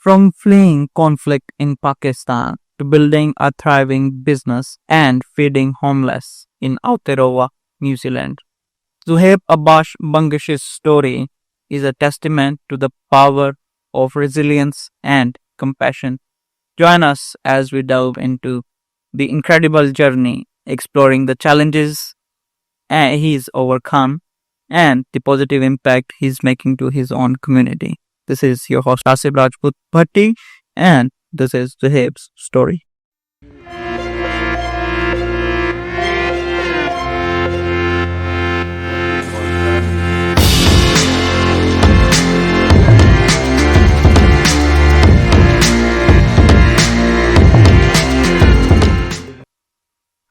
From fleeing conflict in Pakistan to building a thriving business and feeding homeless in Aotearoa, New Zealand. Zohaib Abbas Bangash's story is a testament to the power of resilience and compassion. Join us as we delve into the incredible journey, exploring the challenges he's overcome and the positive impact he's making to his own community. This is your host Asif Rajput Bhatti, and this is Zohaib's story.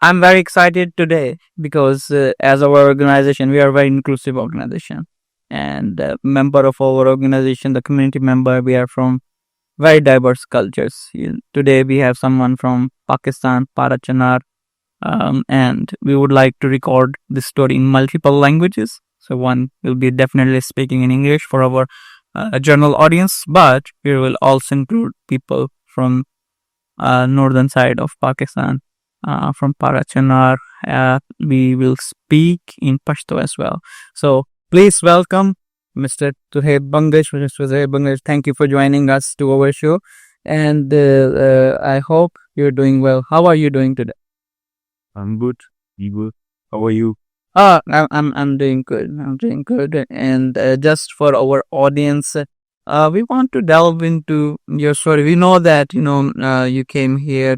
I'm very excited today because as our organization, we are a very inclusive organization. And member of our organization, the community member, we are from very diverse cultures. Today we have someone from Pakistan, Parachanar, and we would like to record this story in multiple languages. So one will be definitely speaking in English for our general audience, but we will also include people from northern side of Pakistan. From Parachanar, we will speak in Pashto as well. So please welcome Mr. Zohaib Bangash. Mr. Zohaib Bangash, thank you for joining us to our show, and I hope you're doing well. How are you doing today? I'm good. You good? How are you? I'm doing good. I'm doing good. And just for our audience, we want to delve into your story. We know that you came here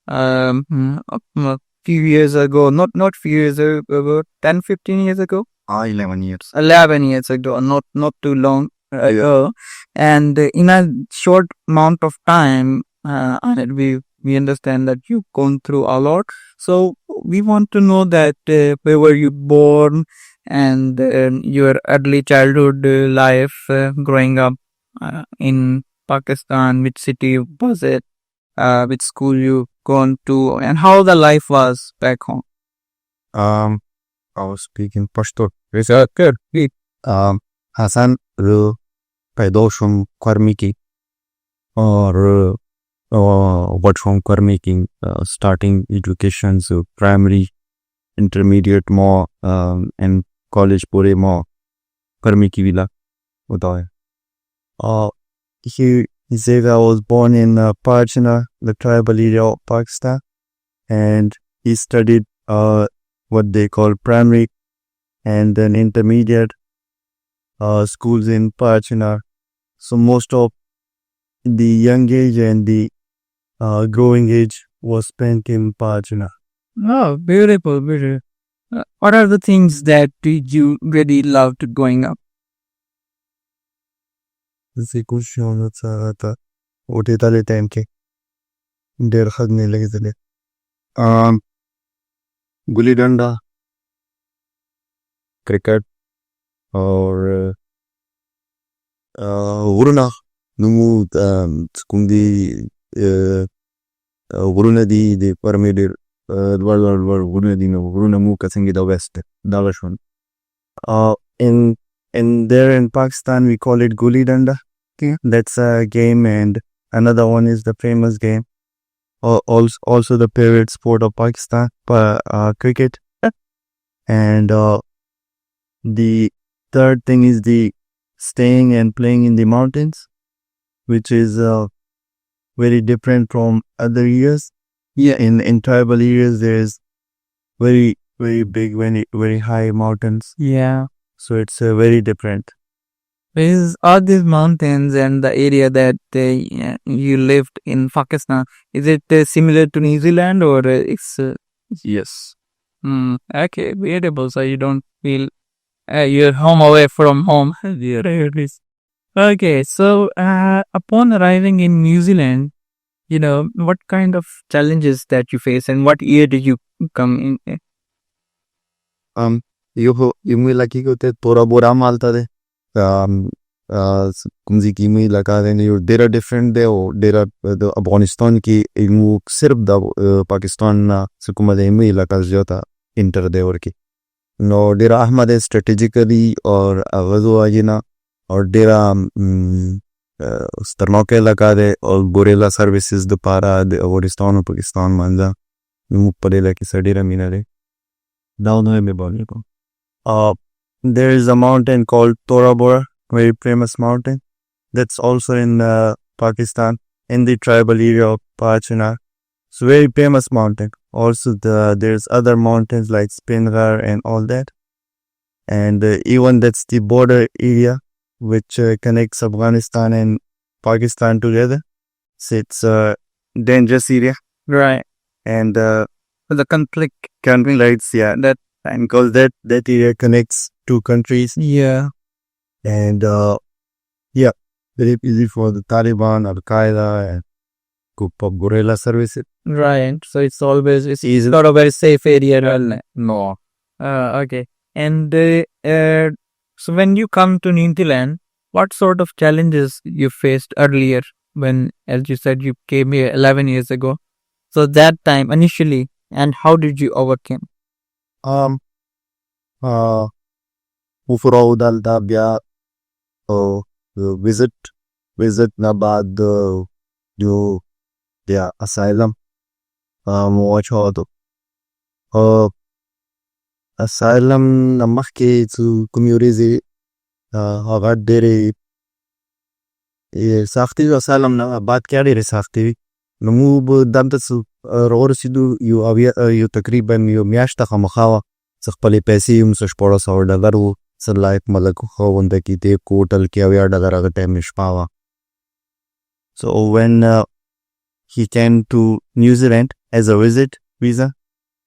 a few years ago, not few years ago, 10, 15 years ago. 11 years. 11 years ago, not too long ago. And in a short amount of time, we understand that you've gone through a lot. So we want to know that where were you born and your early childhood life growing up in Pakistan. Which city was it? Which school you gone to, and how the life was back home? I was speaking Pashto. Good. Hasan पैदोशम कर्मी की और what from कर्मी की starting education so primary intermediate more and college पूरे more कर्मी की villa होता है. I was born in Parchana, the tribal area of Pakistan, and he studied what they call primary and then intermediate schools in Parchana. So most of the young age and the growing age was spent in Parchana. Oh, beautiful, beautiful. What are the things that you really loved growing up? जैसे कुछ होना चाह रहा था उठे ताले time के देर खगने लगे चले गुल्ली डंडा क्रिकेट और वरुणा नुमु कुंदी वरुणा दी परमेडर वरुणा दी नो वरुणा मु कसंगी द वेस्ट दावशवन in there in Pakistan, we call it Gulli Danda. Okay. That's a game, and another one is the famous game, also the favorite sport of Pakistan, cricket. And the third thing is the staying and playing in the mountains, which is very different from other areas. Yeah, in tribal areas, there's very big, very high mountains. Yeah. So it's very different. Is all these mountains and the area that you lived in Pakistan, is it similar to New Zealand or it's? Yes. Okay, beautiful. So you don't feel you're home away from home. Okay, so upon arriving in New Zealand, what kind of challenges that you face and what year did you come in? You may like you get Tora Bora Malta de Kumziki me like you there are different there are the Afghanistan ki imu sirf da Pakistan na Sukuma de me like Jota inter de or ki no dera Ahmad strategically or Awazo Ajina or dera سترنوکه لکه او ګوریلا سروسز د پاره د افغانستان او پاکستان منځه موږ په دې لکه سړی مینه دی دا نو مې باندې کو there is a mountain called Tora Bora, very famous mountain that's also in Pakistan in the tribal area of Pachina. It's a very famous mountain. Also there's other mountains like Spingar and all that, and even that's the border area which connects Afghanistan and Pakistan together. So it's a dangerous area, Right. and The conflict. conflicts, yeah, That. and because that area connects two countries, Yeah. and yeah, very easy for the Taliban, Al Qaeda, and group of guerrilla services. Right. So it's always it's Easy. not a very safe area. No. Okay. And so when you come to New Zealand, what sort of challenges you faced earlier when, as you said, you came here 11 years ago? So that time initially, and how did you overcome? Overall, da bia visit na baad jo dia asylum watch hodo asylum na mahke zu community هغه ډېرې سختې asylum نه بعد کې ډېرې سختې وي نو موږ به دلته راورسېدو یو تقریبا یو میاشته خامخا وه څه خپلې پیسې هم څه $1400 وو څه لایق ملک خاونده کې دی هوټل کې $80 هغه ټایم مې شپه وه so when he came to New Zealand as a visit visa,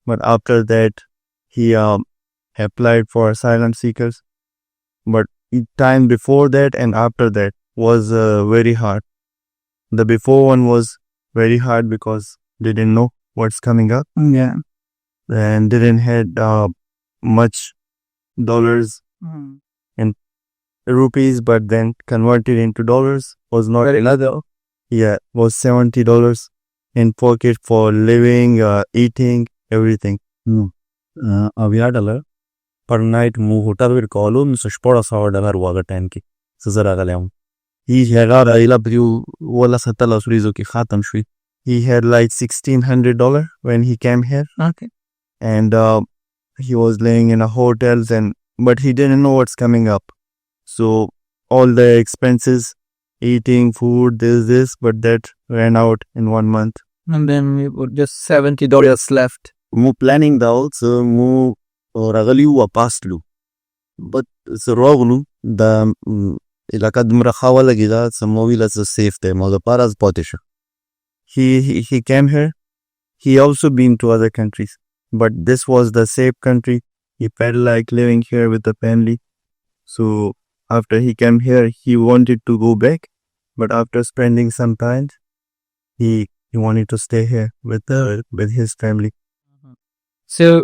but after that he applied for asylum seekers, but time before that and after that was very hard. The before one was very hard because they didn't know what's coming up. Yeah. And didn't had much dollars and rupees, but then converted into dollars was not another. Yeah, was $70 in pocket for living, eating, everything. $80 per night mu hotel wir kolum so $1400 waga time ki sazara galam he had ila bru wala satala surizo ki khatam shwi he had like $1600 when he came here. Okay. And he was laying in a hotels but he didn't know what's coming up, so all the expenses, eating, food, this, but that ran out in 1 month. And then we were just $70 left. Mu planning da also mu ragali wa paslu, but soroglu da ilaka dumra khawala gida samovi la safe time or the paras potisha he came here. He also been to other countries, but this was the safe country. He felt like living here with the family. So after he came here, he wanted to go back, but after spending some time, he wanted to stay here with his family. So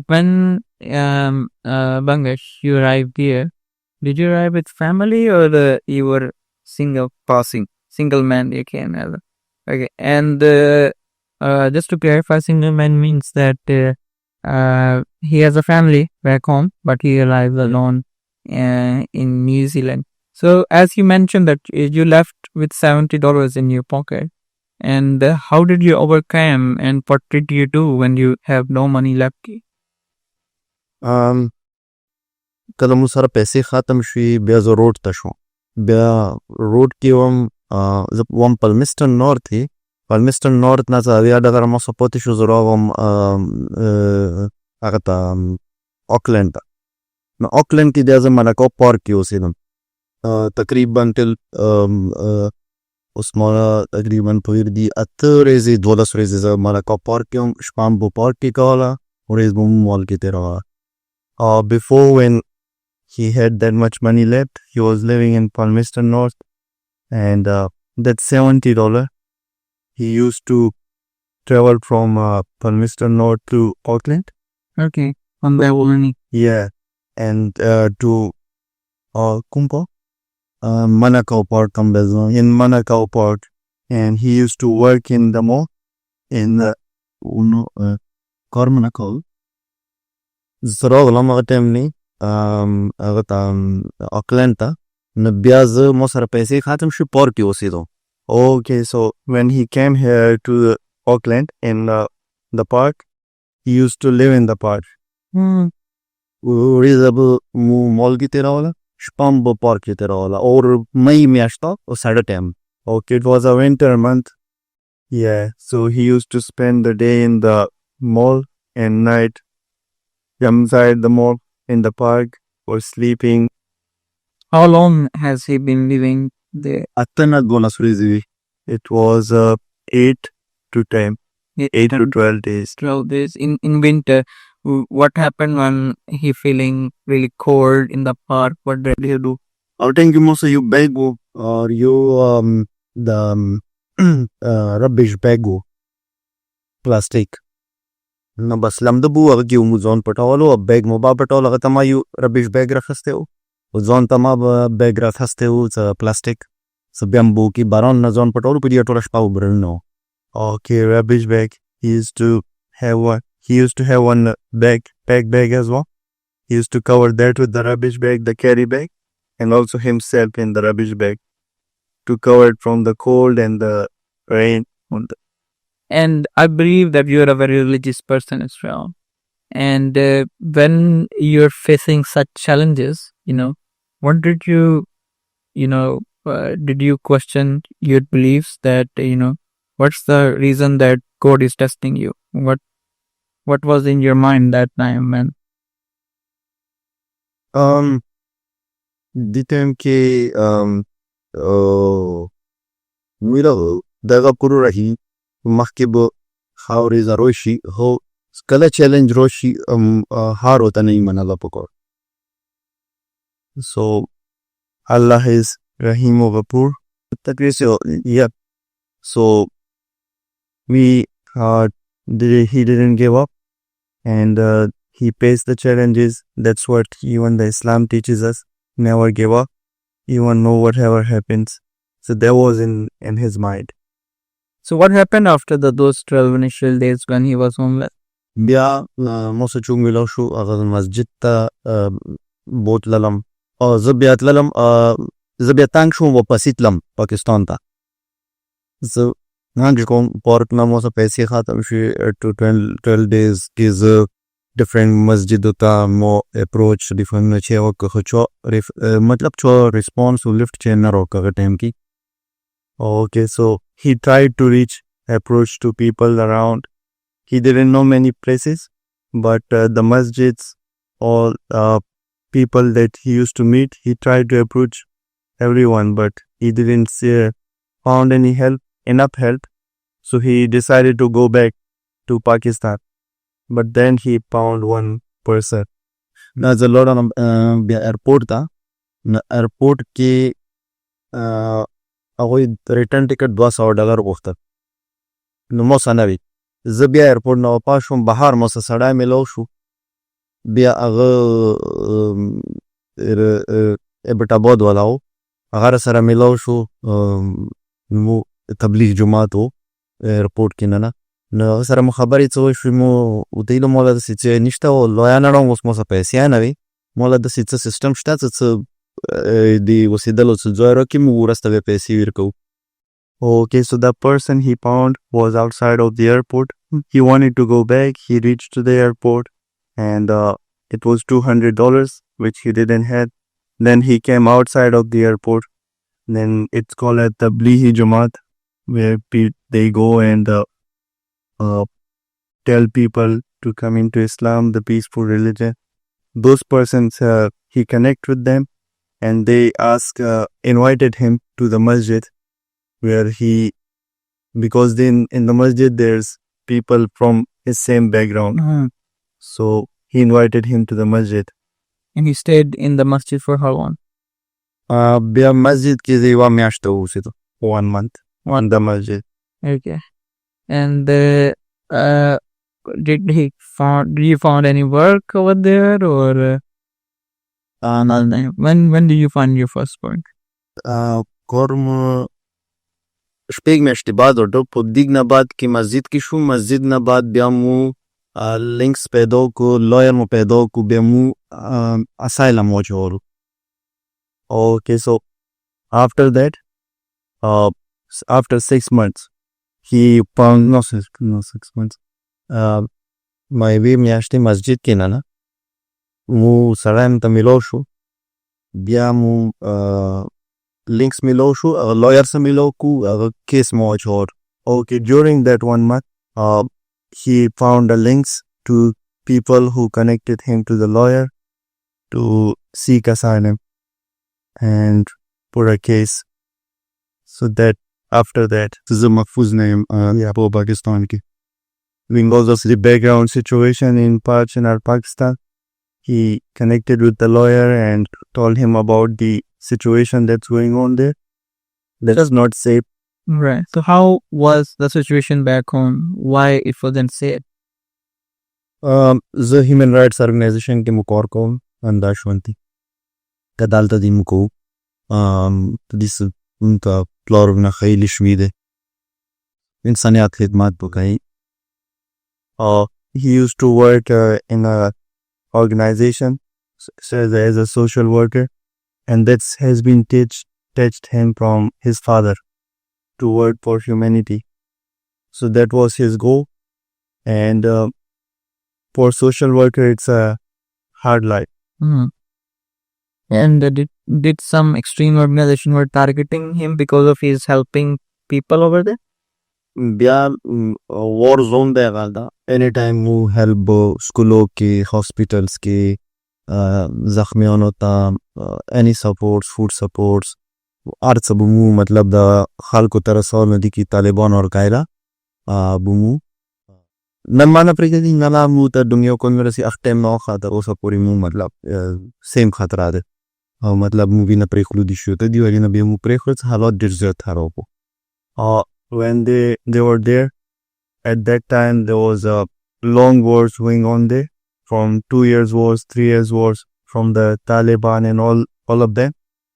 when Bangash, you arrived here, did you arrive with family or you were single man you came as? Okay, and just to clarify, single man means that he has a family back home, but he arrived alone in New Zealand. So as you mentioned that you left with $70 in your pocket, and how did you overcome and what did you do when you have no money left? کله مو سره پیسې ختم شوي بیا زه روډ ته شوم بیا روډ کې وم زه وم پلمسټن نورت نورت نه څه $80 ما څه پاتې شو زه راغلم هغه ته اوکلینډ ته نو اوکلینډ کې بیا زه ملکا پارک کې اوسېدم تقریبا تل اوس ما تقریبا پوهېږي دي 8 ورځې 12 ورځې زه ملکا پارک کې وم شپه هم په پارک کې کوله ورځ به مو مال کې تېروله before when he had that much money left, he was living in Palmerston North, and that $70 he used to travel from Palmerston North to Auckland. Okay, on the money. Yeah, and to Kumpo, Manukau Port, in Manukau Port, and he used to work in the mall in Cormanukau. زه راغلم هغه ټایم نه هغه ته اکلینډ ته نو بیا زه مو سره پیسې ختم شي پور کې اوسېدم. Okay, so when he came here to Auckland in the park, he used to live in the park. وړي زه به مال کې تېروله شپه هم به پارک کې تېروله اور مئی میاشت او ساړه ټایم. Okay, it was a winter month. Yeah, so he used to spend the day in the mall and night inside the mall in the park or sleeping. How long has he been living there? اتنه 12 ورځې وي. It was 8 to 10, 8 to 12 days. 12 days in winter. What happened when he feeling really cold in the park? What did he do? I think most of you bag or you the rubbish bag plastic. نو بس لمده بو هغه کې مو ځان پټولو او بیگ مو با پټول هغه ته ما یو ربیش بیگ راخسته او ځان ته ما بیگ راخسته او پلاستیک سبم بو کې باران نه ځان پټولو په دې ټوله شپه وبرنو. Okay, rubbish bag. He used to have one bag as well. He used to cover that with the rubbish bag, the carry bag, and also himself in the rubbish bag to cover it from the cold and the rain. And I believe that you're a very religious person as well. And when you're facing such challenges, what did did you question your beliefs that, what's the reason that God is testing you? What was in your mind that time, man? The time کې میرا دغه پرو رہی مخکې به خاورې زرو شي هو کله چیلنج روشي هار وته نه منله پکور. So Allah is Rahim or Ghafoor. Yeah. So he didn't give up and he faced the challenges. That's what even the Islam teaches us. Never give up, even though whatever happens. So that was in his mind. So what happened after those 12 initial days when he was homeless? بیا مو څه چونګ ویلو شو هغه مسجد ته بوتللم او زه بیا تللم زه بیا تنګ شوم واپس تلم پاکستان ته. زه نانګ کوم پارک نه مو څه پیسې ختم شي to 12 days کې زه different مسجد ته مو اپروچ different چې وکړو چې مطلب چې ریسپانس او لفت چې نه راکړه ټایم کې. Okay, so he tried to approach to people around. He didn't know many places, but the masjids, all people that he used to meet, he tried to approach everyone, but he didn't found any enough help. So he decided to go back to Pakistan. But then he found one person. There's a lot of airport ta. Airport ke هغوی ریټرن ټیکټ $200 غوښتل. نو مو څه نه وي زه بیا ایرپورټ نه واپس شوم بهر مو څه سړی میلاو شو بیا هغه ابټاباد والا و هغه راسره میلاو شو مو تبلیغ جماعت و ایرپورټ کې نه نو هغه سره مو خبرې څه وشوې مو ورته ویلو موله داسې څه نشته او لویانه ډوم اوس مو څه پیسې نه وي موله داسې څه سیسټم شته څه دی اوسېدلو څه ځای راکړي موږ وروسته بیا پیسې ورکوو. Okay, so the person he found was outside of the airport. He wanted to go back. He reached to the airport and it was $200, which he didn't have. Then he came outside of the airport. Then it's called at the Bleak Jamaat, where they go and tell people to come into Islam, the peaceful religion. Those persons, he connect with them and they invited him to the masjid where because then in the masjid there's people from his same background. So he invited him to the masjid. And he stayed in the masjid for how long? بیا مسجد کې زه یوه میاشت اوسېدو. 1 month on the masjid. Okay. And did you found any work over there or when did you find your first work? کورم شپږ میاشتې بعد ورته په دیګ نه بعد کې مسجد کې شو مسجد نه بعد بیا مو لینکس پیدا کو لایر مو پیدا کو بیا مو اسایلم واچولو. Okay, so after that, uh, after 6 months, he found no 6 months. Maybe miashti masjid kinana. Mu salam tamiloshu. Bia mu links miloshu. Lawyer sa miloku. Case mo chor. Okay, during that 1 month, he found the links to people who connected him to the lawyer to seek asylum and put a case. So that after that, This is a mahfuz name. Po Pakistan ki. because of the background situation in Pakistan, he connected with the lawyer and told him about the situation that's going on there. That is not safe. Right. So how was the situation back home? Why it wasn't safe? The human rights organization ke mukor ko andashwanti. Kadalta di muko. This unta plorov na khayli shmide. İnsaniyat khidmat bukai. He used to work in a organization as a social worker, and that has been touched him from his father to work for humanity. So that was his goal, and for social worker, it's a hard life. Hmm. And did some extreme organization were targeting him because of his helping people over there? Bia war zone de galda. Anytime mu help school ke, hospitals ke, zakhmiyan hota, any supports, food supports. Arts bumu matlab da khal ko tarasol nadi ki Taliban or Kaira bumu. Nan mana prikadi nala mu ta dunya kon mera si akhtem no khata osa puri mu matlab same khatra de. Matlab mu bi na prekhlu di shuta di wali na bi mu prekhlu halot dirzat haropo. When they were there, at that time there was a long wars going on there, from 2 years wars, 3 years wars from the Taliban and all of them.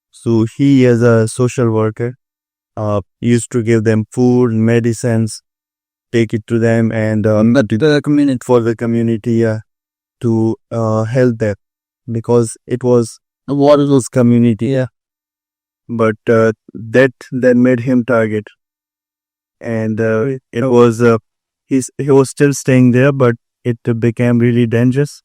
So he, as a social worker, used to give them food, medicines, take it to them, and The community. for the community to help them, because it was a warless community. Yeah. But that made him target, and it was he was still staying there, but it became really dangerous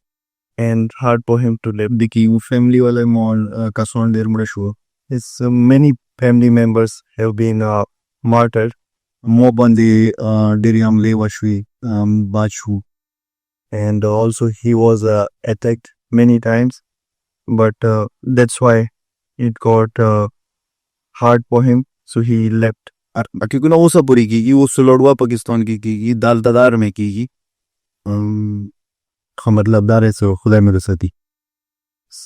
and hard for him to live. Diki family wala mo kason der mura shuo. His many family members have been martyred, Mo bandi diriam le washwi bachu. and also he was attacked many times, but that's why it got hard for him, so he left. क्योंकि ना वो सब बुरी की वो सुलड़वा पाकिस्तान की दाल दादार में की मतलब दार है सो खुदा मेरे साथी.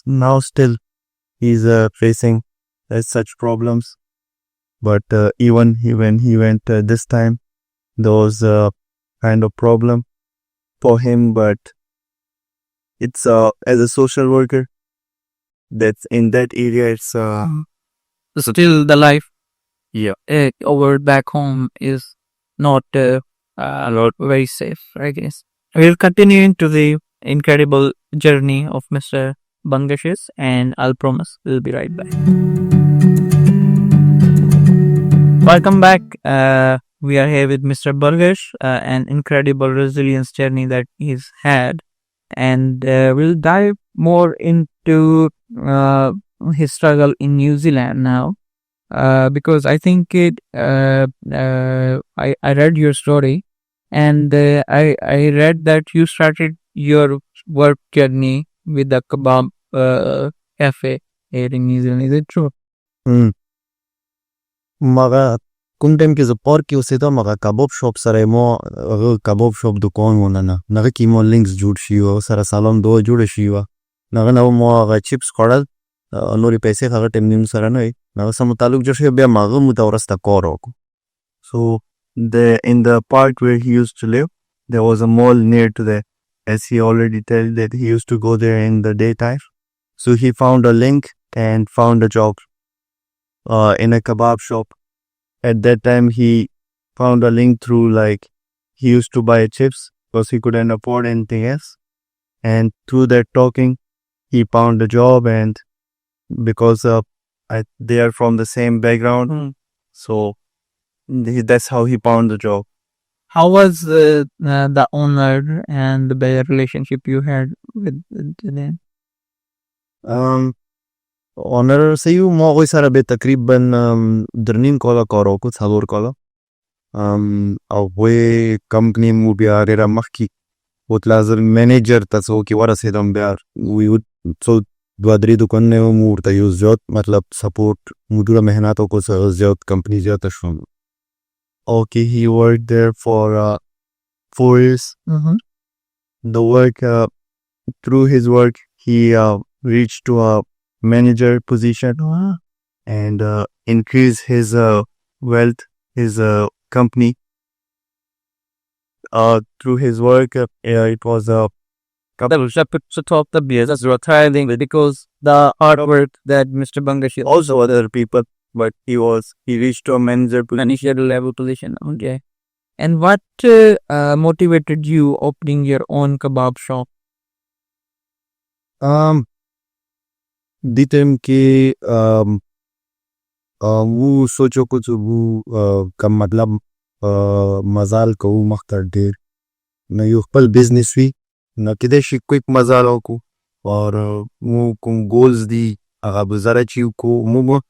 Now still he's facing such problems, but even when he went this time, there was a kind of problem for him, but it's as a social worker that's in that area, it's Still the life yeah. over back home is not very safe, I guess. We'll continue into the incredible journey of Mr. Bangash's, and I'll promise we'll be right back. Welcome back. We are here with Mr. Bangash, an incredible resilience journey that he's had, and we'll dive more into his struggle in New Zealand now. Because I think I read your story, and I read that you started your work journey with the kebab cafe here in New Zealand. Is it true? मगा कुन time के जपर की उसे तो मगा कबाब shop सरे मो कबाब shop दुकान होना ना नगा कीमो लिंक्स जुड़ शिवा सरा सालम दो जुड़ शिवा नगा ना मो अगर चिप्स खड़ा नोरी पैसे खाकर टेम निम सरा नहीं नगा समतालुक जो शे बे मगा मुतावरस्ता करो को. So in the part where he used to live, there was a mall near to there. As he already told that he used to go there in the daytime. So he found a link and found a job in a kebab shop. At that time, he found a link through, like, he used to buy chips because he couldn't afford anything else. And through that talking, he found a job, and because they are from the same background. Hmm. So that's how he found the job. How was the owner and the relationship you had with them? Honor سيو ما غوي سارة تقريبا درنين كولا كاروكو ثالور كولا او غوي company مو بيا ريرا مخكي وتلازر manager تسوكي ورا سيدم بيار we would so دوادري دكانه مور تيوز زياد मतलब support مدورة مهناتو كو زياد company زياد تشون. Okay, he worked there for 4 years. The work through his work he reached to a manager position and increase his wealth, his company. Through his work, it was a That to top the business were thriving because the hard work that Mr. Bangash also other people, but he reached to a manager position. initial level position. Okay. And what motivated you opening your own kebab shop? दितम के वो सोचो कुछ वो का मतलब मजाल को मख्तर देर न युखपल बिजनेस भी न किधर शिक क्विक मजालों को और वो कुम गोल्स दी अगर बुज़ारा चीव को वो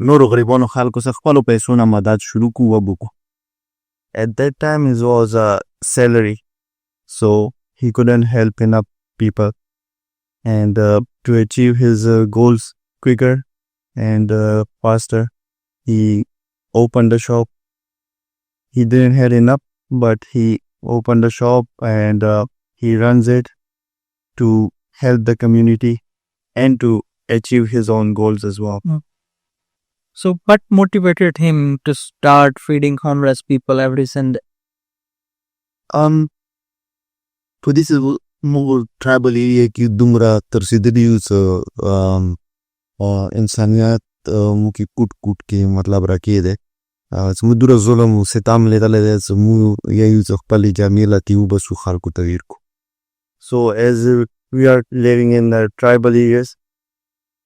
नोर गरीबों खाल को सख्पालो पैसों ना मदद शुरू को वो बुको. At that time it was a salary, so he couldn't help enough people, and to achieve his goals quicker and faster, he opened a shop. He didn't have enough, but he opened a shop and he runs it to help the community and to achieve his own goals as well. So what motivated him to start feeding homeless people every Sunday? So this is more tribal area की दुमरा तरसीदरी उस इंसानियत मुकी कूट कूट के मतलब रखी है समुद्र ज़ुल्म सिताम लेता लेते समू ये यूज़ अखबाली जामीला तीव बसु खाल को तवीर को. So as we are living in the tribal areas,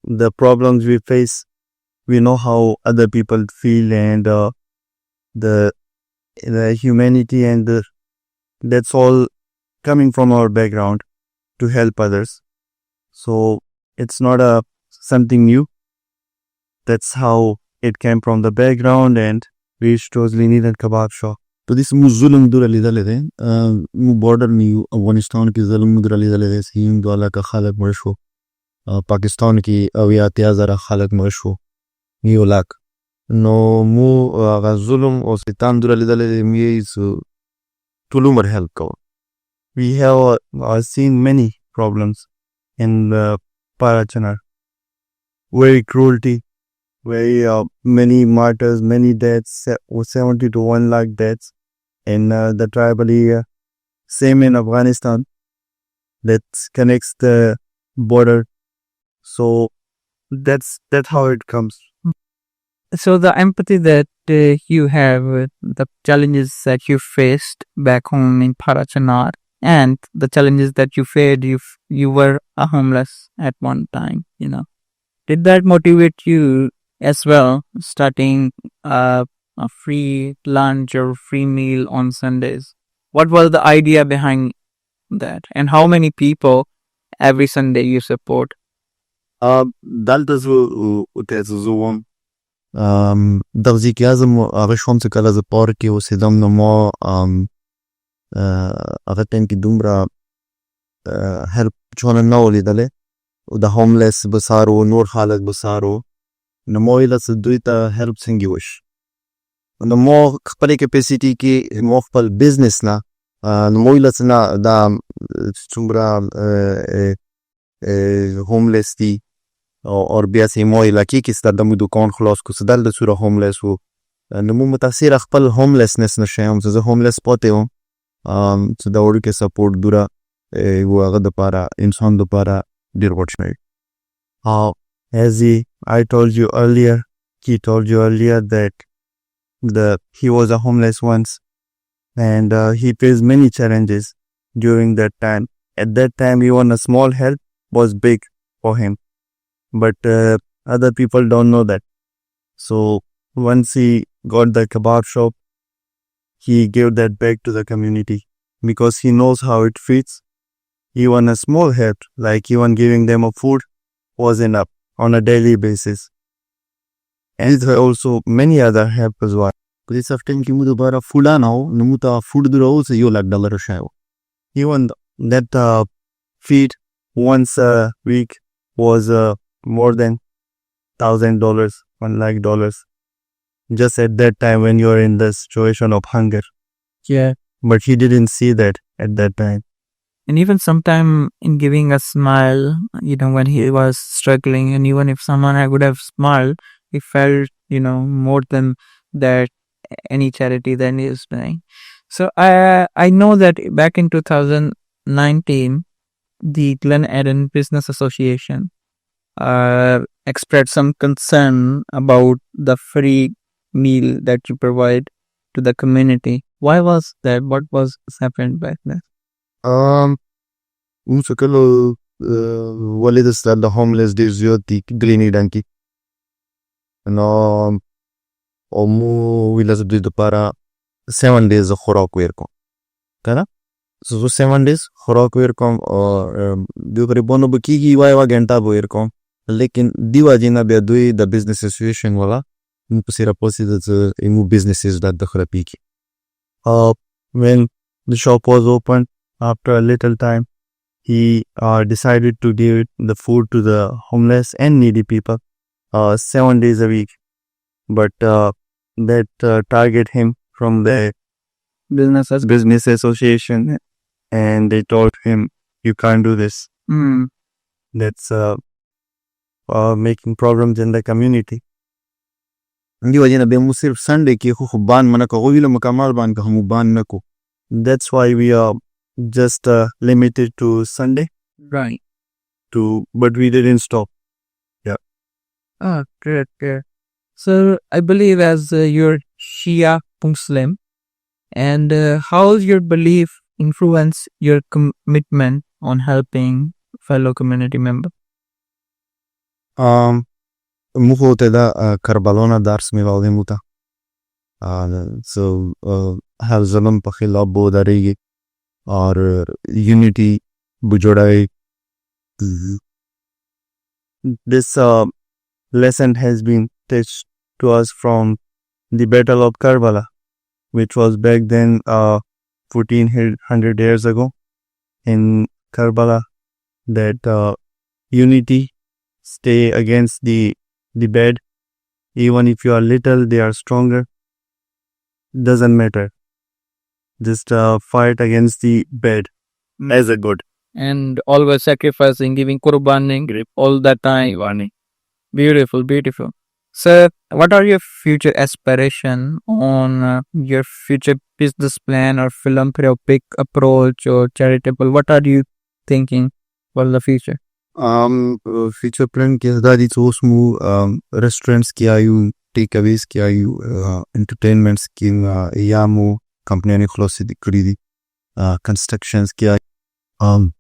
the problems we face, we know how other people feel and the humanity and that's all coming from our background to help others. So it's not something new. That's how it came from the background and reached to Linid and Kebab shop. तो this मुजुलम दूर अली दले थे मु border में अफगानिस्तान की ज़ुल्म दूर अली दले थे सीम दोला का खालक मर्शो पाकिस्तान की अवियातिया ज़रा खालक मर्शो नियोलाक नो मु अगर ज़ुल्म और सितान दूर अली दले थे ये इस तुलुमर हेल्प को. We have seen many problems in the Parachanar. Very cruelty, very many martyrs, many deaths, 70 to 1 lakh deaths in the tribal area. Same in Afghanistan, that connects the border. So that's how it comes. So the empathy that you have, the challenges that you faced back home in Parachanar, and the challenges that you faced, you were a homeless at one time, you know. Did that motivate you as well, starting a free lunch or free meal on Sundays? What was the idea behind that? And how many people every Sunday you support? دال تزو تزوم دغزي كازم أغشهم تكلا زباركي وسيدم نما أغتين كي دومرا help جوانا ناولي دالي ودا homeless بسارو نور حالك بسارو نمو إلا سدويتا help سنجيوش نمو خبالي capacity كي نمو خبال business نا نمو إلا سنا دا سمبرا homeless دي और بیا سي مو إلا كي كي سداد دمو دوكان خلاص كو سدال دا سورا homeless و نمو متاثير خبال homelessness نشاهم سوزا homeless پاته هم سدا وڑو के support दूरा वो अगर दोपारा इंसान दोपारा dear watchmate. As I told you earlier, he told you earlier that he was a homeless once and he faced many challenges during that time. At that time, even a small help was big for him. But Other people don't know that. So once he got the kebab shop, he gave that back to the community because he knows how it fits. Even a small help, like even giving them a food, was enough on a daily basis. And there are also many other help as well. This after ki mudu bara fula now, numuta food duro se yo $1 shayo. Even that feed once a week was more than $1,000, $1 lakh, just at that time when you're in the situation of hunger. Yeah. But he didn't see that at that time. And even sometime in giving a smile, when he was struggling, and even if someone would have smiled, he felt, more than that any charity than he is doing. So I know that back in 2019, the Glen Eden Business Association expressed some concern about the free meal that you provide to the community. Why was that? What was happened back then? Musakalo walidas the homeless days yoti glini danki. No omu wilas do para 7 days of khorak werko. Kana? So 7 days khorak werkom or do bono bukigi waiwa genta werkom. Lekin diwa jina be dui the business association wala musira posi that imu businesses that the khrapiki. When the shop was opened, after a little time, he decided to give the food to the homeless and needy people 7 days a week. But that target him from the business association, and they told him, you can't do this. That's making problems in the community. Diwa jina be musir Sunday ki ban manako wila makamal ban ka humu ban nako. That's why we are just limited to Sunday. Right. But we didn't stop. Yeah. Ah, great. So I believe as you're Shia Muslim, and how's your belief influence your commitment on helping fellow community members? Muho teda Karbalona dars mi valde muta. So have zalam pakhila bo daregi or unity bujodai. This lesson has been teach to us from the Battle of Karbala, which was back then 1400 years ago in Karbala, that unity stay against the bad. Even if you are little, they are stronger. Doesn't matter. Just fight against the bad as a good. And always sacrificing, giving qurbaning all the time. Beautiful. So, what are your future aspiration on your future business plan or philanthropic approach or charitable? What are you thinking for the future? Future plan ke dadi sosmu restaurants ki ayu, takeaways ki ayu, entertainment scheme yamu company ani khlosi dikri constructions ki ayu,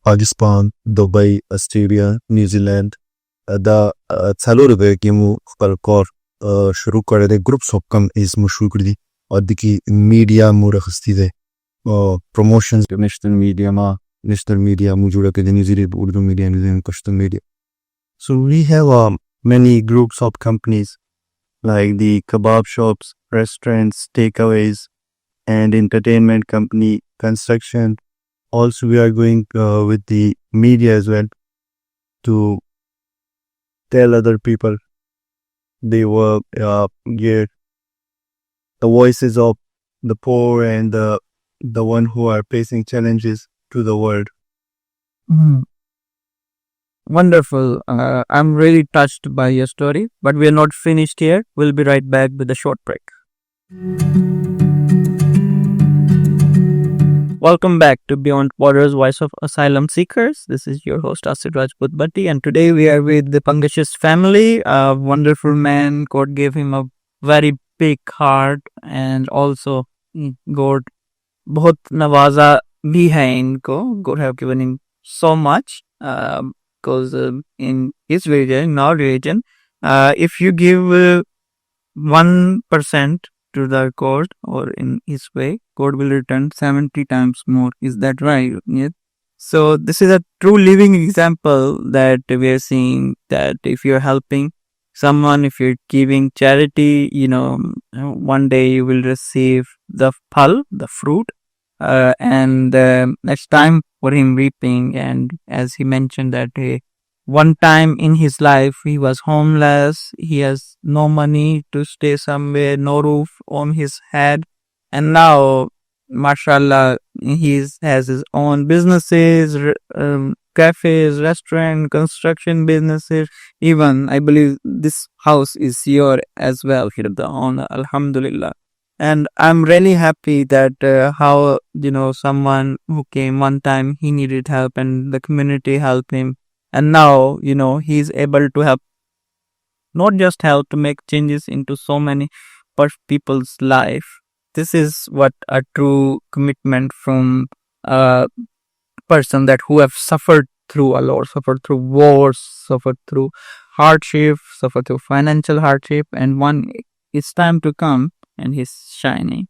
Pakistan, Dubai, Australia, New Zealand da चालू रहे कि मु कल core शुरू करे दे groups of कम इस मु शुरू कर दी और दिकी मीडिया मु रखस्ती दे promotions national media मु जुड़ा के news Urdu media news Kashmir media. So we have many groups of companies like the kebab shops, restaurants, takeaways, and entertainment company, construction. Also, we are going with the media as well to tell other people they were get the voices of the poor and the one who are facing challenges to the world. Wonderful. I'm really touched by your story, but we are not finished here. We'll be right back with a short break. Welcome back to Beyond Borders, Voice of Asylum Seekers. This is your host Asir Rajput-Bhatti, and today we are with the Bangash's family. A wonderful man. God gave him a very big heart, and also God बहुत नवाजा भी है इनको. God have given him so much. because in his religion, in our religion, if you give 1% to the God or in his way, God will return 70 times more. Is that right? Yeah. So this is a true living example that we are seeing, that if you're helping someone, if you're giving charity, one day you will receive the phal, the fruit, and it's time for him reaping. And as he mentioned that one time in his life he was homeless, he has no money to stay somewhere, no roof on his head, and now, mashallah, has his own businesses, cafes, restaurant, construction businesses. Even I believe this house is your as well, Hirda, on Alhamdulillah. And I'm really happy that how someone who came one time, he needed help and the community helped him, and now he's able to help, not just help, to make changes into so many people's life. This is what a true commitment from a person that who have suffered through a lot, suffered through wars, suffered through hardship, suffered through financial hardship, and one, it's time to come and he's shining.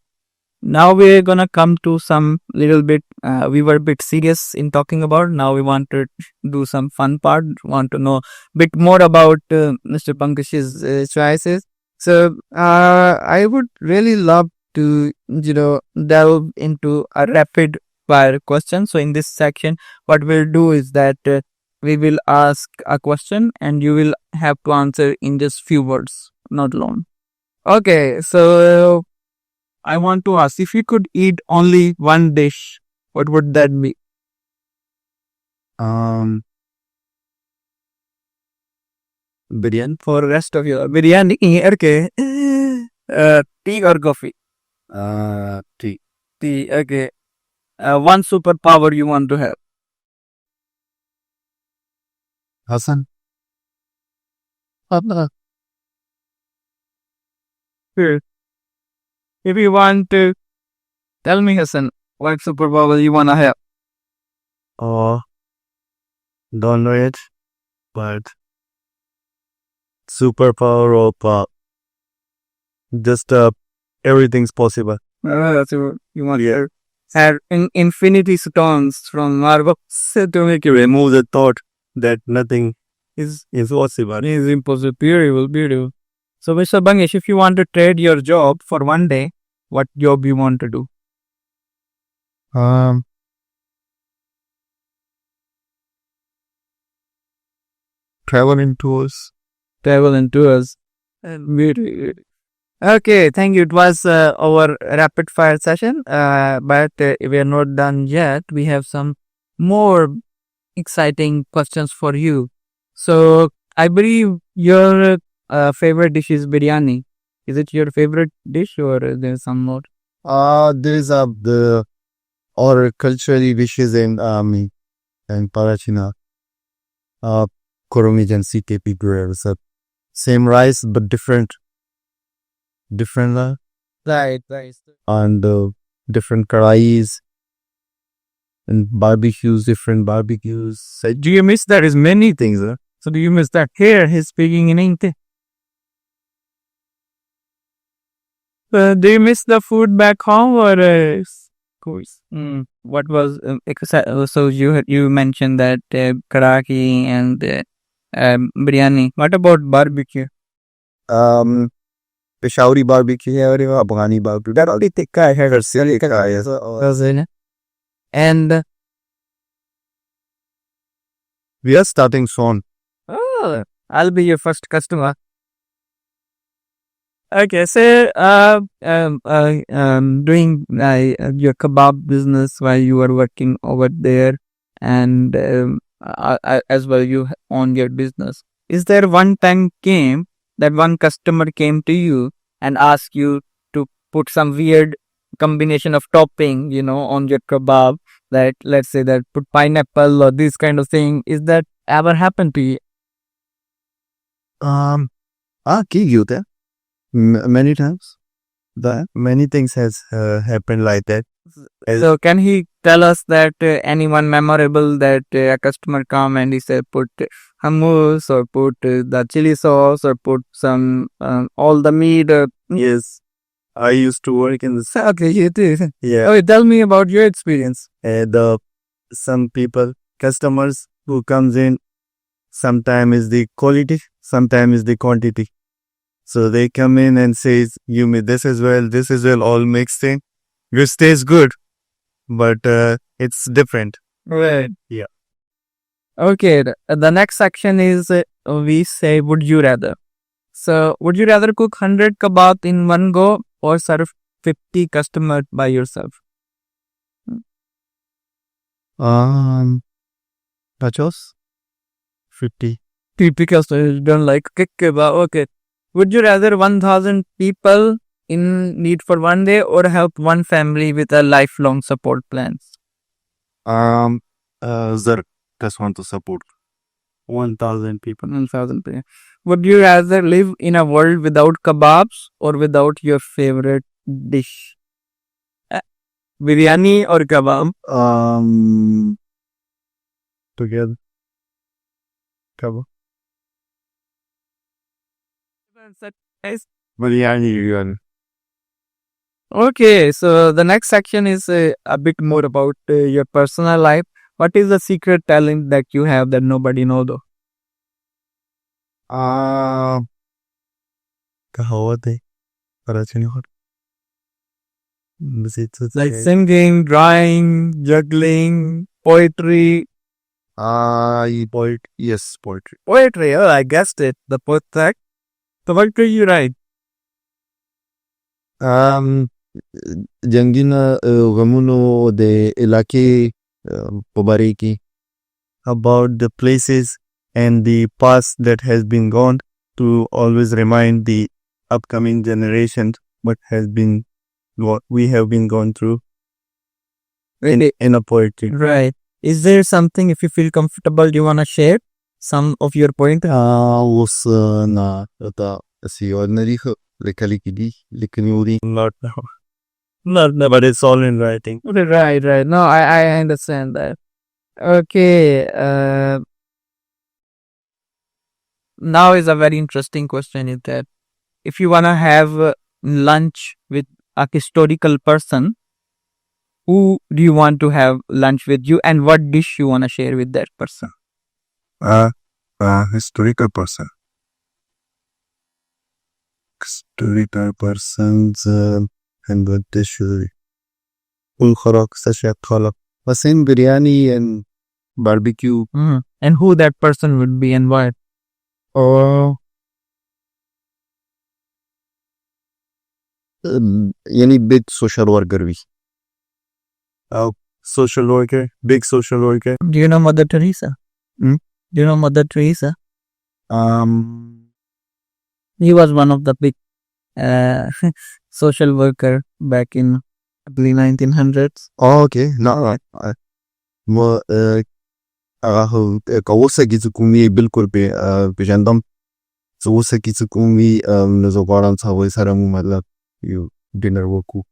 Now we're gonna come to some little bit, we were a bit serious in talking about, now we want to do some fun part, want to know a bit more about Mr. Pankaj's choices. So I would really love to delve into a rapid fire question. So in this section, what we'll do is that we will ask a question and you will have to answer in just few words, not long. Okay, so I want to ask, if you could eat only one dish, what would that be? Biryani. For the rest of your biryani, okay. Tea or coffee? Tea. Tea, okay. One superpower you want to have? Hassan. Sure. If you want to tell me, Hassan, what superpower you want to have? Oh, don't know it, but superpower of just everything's possible. That's what you want to have infinity stones from Marvel to make you Remove the thought that nothing is possible. is impossible. Beautiful, beautiful. So, Mr. Bangash, if you want to trade your job for one day, what job you want to do? Travel in tours. Travel and tours. Beautiful. Okay, thank you. It was our rapid fire session, but we are not done yet. We have some more exciting questions for you. So, I believe your favorite dish is biryani. Is it your favorite dish or there's some more? There is the or culturally dishes in Parachina. Koromi and CKP grillers. Same rice but different Right. and different karais and barbecues, different barbecues. So, do you miss that? Is many things. So, do you miss that? Here, he's speaking in English. Do you miss the food back home or course? What was so you mentioned that karaki and biryani. What about barbecue? Peshawari barbecue or Afghani barbecue. That only take I have serious. And We are starting soon. oh, I'll be your first customer. Okay, so doing your kebab business while you were working over there, and as well you own your business. Is there one time came that one customer came to you and asked you to put some weird combination of topping, on your kebab? That let's say that put pineapple or this kind of thing. Is that ever happened to you? Many times. Many things has happened like that. So can he tell us that anyone memorable that a customer come and he said put hummus or put the chili sauce or put some all the meat? Yes, I used to work in this. Okay, you do. Yeah, Oh, tell me about your experience. some people, customers who comes in, sometime is the quality, sometime is the quantity. So they come in and says, "You me this as well, all mixed in, which tastes good, but it's different." Right. Yeah. Okay. The next section is we say would you rather. So would you rather cook 100 kebab in one go or serve 50 customers by yourself? Nachos, 50. Typical, so you don't like kebab. Okay. Would you rather 1,000 people in need for one day or help one family with a lifelong support plans? Zar, just want to support 1,000 people. 1,000 people. Would you rather live in a world without kebabs or without your favorite dish? Biryani or kebab? Together. Kebab. Guys. Biryani. Okay, so the next section is a bit more about your personal life. What is the secret talent that you have that nobody knows though? कहावत है कराची नहीं Like singing, drawing, juggling, poetry. Yes, poetry. Poetry, oh, I guessed it. The poet. So what could you write? Jangina Gamuno de Ilaki Pobariki. About the places and the past that has been gone to always remind the upcoming generations what we have been going through in a poetry. Right. Is there something, if you feel comfortable, you want to share some of your point? Was na the ordinary Likalikidi, Likanuri. Not now. Not now, but it's all in writing. Right. No, I understand that. Okay. Now is a very interesting question is that if you want to have lunch with a historical person, who do you want to have lunch with you and what dish you want to share with that person? Historical person. Historical persons and what they should Ulkharak, Sashat Khalak. Wasim biryani and barbecue. And who that person would be and why? Any big social worker we. Social worker, big social worker. Do you know Mother Teresa? Do you know Mother Teresa? He was one of the big social worker back in I believe 1900s. Oh, okay. No, mo kawusa gizukumi bilkul pe pejandam. So wusa gizukumi nazo garan sawo saramu matlab you dinner woku.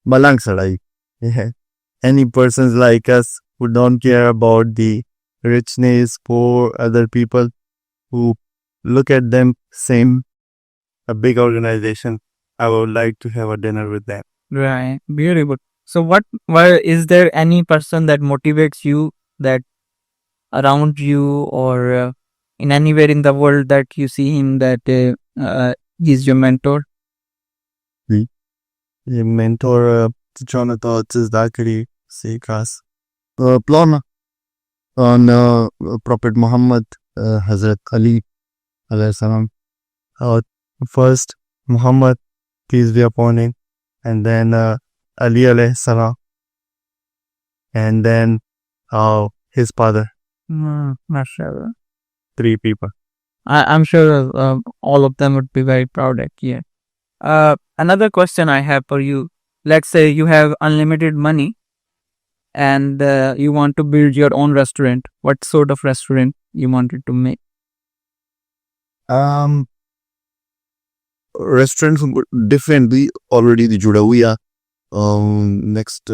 Malang sadai. Yeah. Any persons like us who don't care about the richness, poor other people who look at them same, a big organization, I would like to have a dinner with them. Right. Beautiful. So why is there any person that motivates you that around you or in anywhere in the world that you see him that he's your mentor? The mentor, Jonathan Zakari Sekas. Plan on Prophet Muhammad Hazrat Ali alayhi salam. First Muhammad, peace be upon him, and then Ali alayhi salam, and then his father. Mashallah. 3 people. I'm sure all of them would be very proud at you. Another question I have for you. Let's say you have unlimited money and you want to build your own restaurant. What sort of restaurant you wanted to make? Restaurants differently already the Judawiya next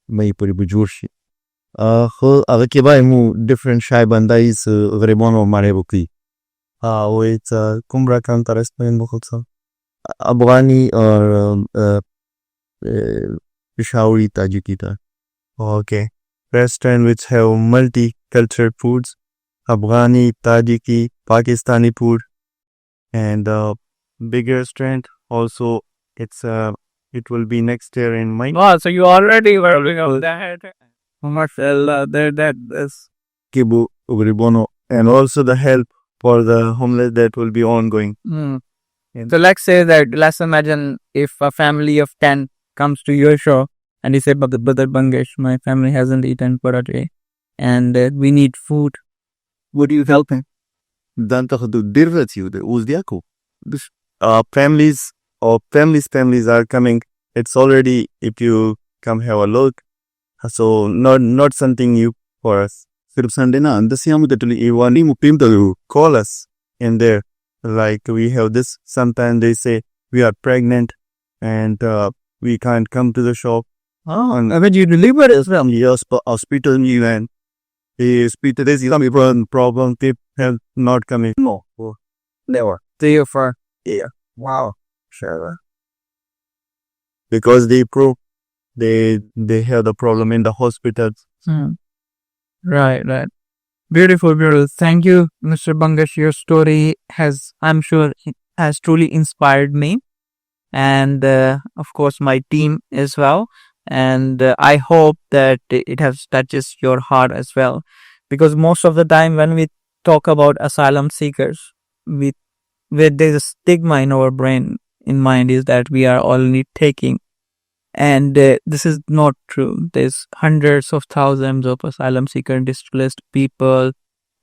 mai puri bujurshi avec ba mu different shy banda is vraiment mare bukli Wait, Kumbra Kanta Respen Bokotsa. Afghani or Peshawari Tajikita. Okay. Restaurant which have multicultural foods, Afghani, Tajiki, Pakistani food, and big restaurant also. It will be next year in May. Oh, so you already were looking at that. Mashallah, that is. Kibu Ugribono, and also the help for the homeless that will be ongoing. So let's imagine if a family of 10 comes to your show and they say, but the brother Bangash, my family hasn't eaten for a day and we need food. Would you help him? Dan toch do dirvet you the uzdiako. Families are coming. It's already, if you come have a look, so not something new for us. Sirf Sunday na andasiyamu tetuli iwani mupim talu. Call us in there. Like we have this, sometimes they say we are pregnant and we can't come to the shop. I bet you deliver as well. Yes, but hospital me and the hospital is some problem. People have not coming. No, never. Therefore, Yeah. wow. Sure. Because they prove they have the problem in the hospitals. Right. Beautiful. Thank you, Mr. Bangash. Your story I'm sure, has truly inspired me and, of course, my team as well. And I hope that it has touches your heart as well. Because most of the time when we talk about asylum seekers, there's a stigma in our brain, in mind, is that we are only taking. And this is not true. There's hundreds of thousands of asylum seeker displaced people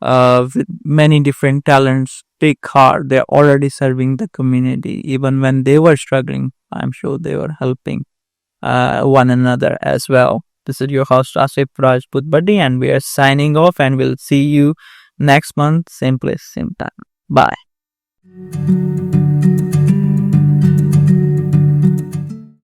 with many different talents, big heart. They're already serving the community. Even when they were struggling, I'm sure they were helping one another as well. This is your host Asif Rajput Buddy, and we are signing off, and we'll see you next month, same place, same time. Bye.